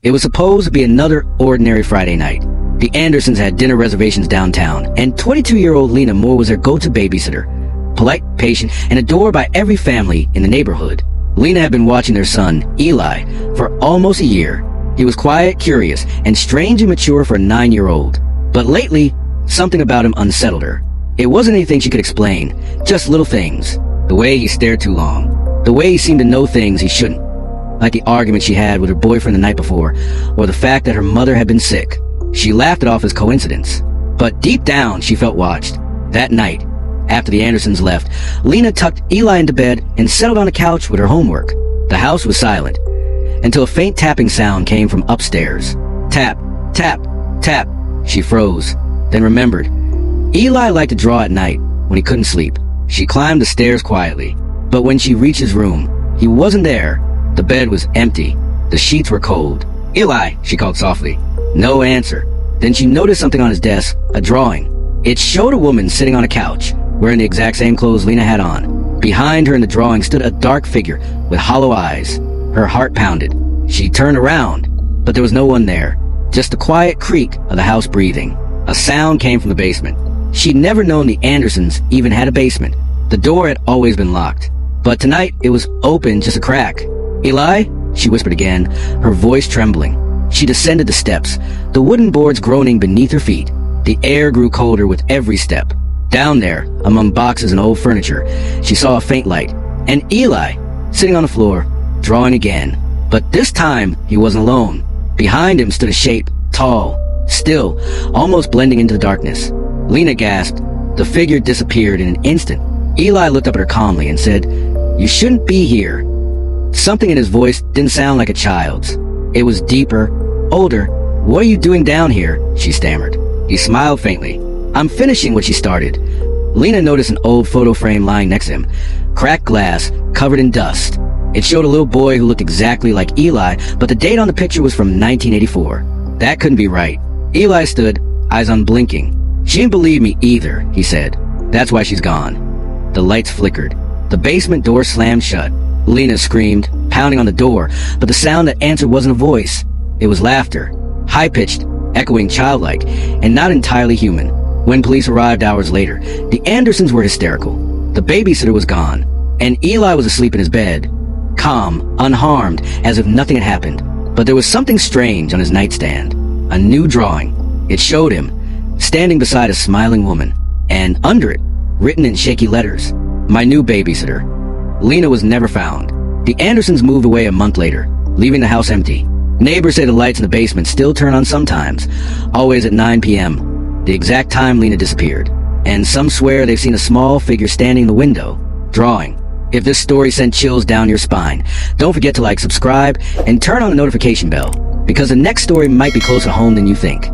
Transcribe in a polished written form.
It was supposed to be another ordinary Friday night. The Andersons had dinner reservations downtown, and 22-year-old Lena Moore was their go-to babysitter. Polite, patient, and adored by every family in the neighborhood. Lena had been watching their son, Eli, for almost a year. He was quiet, curious, and strangely mature for a 9-year-old. But lately, something about him unsettled her. It wasn't anything she could explain, just little things. The way he stared too long. The way he seemed to know things he shouldn't. Like the argument she had with her boyfriend the night before, or the fact that her mother had been sick. She laughed it off as coincidence. But deep down, she felt watched. That night, after the Andersons left, Lena tucked Eli into bed and settled on a couch with her homework. The house was silent, until a faint tapping sound came from upstairs. Tap, tap, tap. She froze, then remembered. Eli liked to draw at night, when he couldn't sleep. She climbed the stairs quietly, but when she reached his room, he wasn't there. The bed was empty. The sheets were cold. "Eli," she called softly. No answer. Then she noticed something on his desk, a drawing. It showed a woman sitting on a couch, wearing the exact same clothes Lena had on. Behind her in the drawing stood a dark figure with hollow eyes. Her heart pounded. She turned around, but there was no one there. Just the quiet creak of the house breathing. A sound came from the basement. She'd never known the Andersons even had a basement. The door had always been locked. But tonight, it was open just a crack. "Eli?" she whispered again, her voice trembling. She descended the steps, the wooden boards groaning beneath her feet. The air grew colder with every step. Down there, among boxes and old furniture, she saw a faint light. And Eli, sitting on the floor, drawing again. But this time, he wasn't alone. Behind him stood a shape, tall, still, almost blending into the darkness. Lena gasped. The figure disappeared in an instant. Eli looked up at her calmly and said, "You shouldn't be here." Something in his voice didn't sound like a child's. It was deeper, older. "What are you doing down here?" she stammered. He smiled faintly. "I'm finishing what she started." Lena noticed an old photo frame lying next to him, cracked glass, covered in dust. It showed a little boy who looked exactly like Eli, but the date on the picture was from 1984. That couldn't be right. Eli stood, eyes unblinking. "She didn't believe me either," he said. "That's why she's gone." The lights flickered. The basement door slammed shut. Lena screamed, pounding on the door, but the sound that answered wasn't a voice. It was laughter, high-pitched, echoing childlike, and not entirely human. When police arrived hours later, the Andersons were hysterical. The babysitter was gone, and Eli was asleep in his bed, calm, unharmed, as if nothing had happened. But there was something strange on his nightstand. A new drawing. It showed him, standing beside a smiling woman, and under it, written in shaky letters, "My new babysitter." Lena was never found. The Andersons moved away a month later, leaving the house empty. Neighbors say the lights in the basement still turn on sometimes, always at 9 p.m., the exact time Lena disappeared. And some swear they've seen a small figure standing in the window, drawing. If this story sent chills down your spine, don't forget to like, subscribe, and turn on the notification bell, because the next story might be closer to home than you think.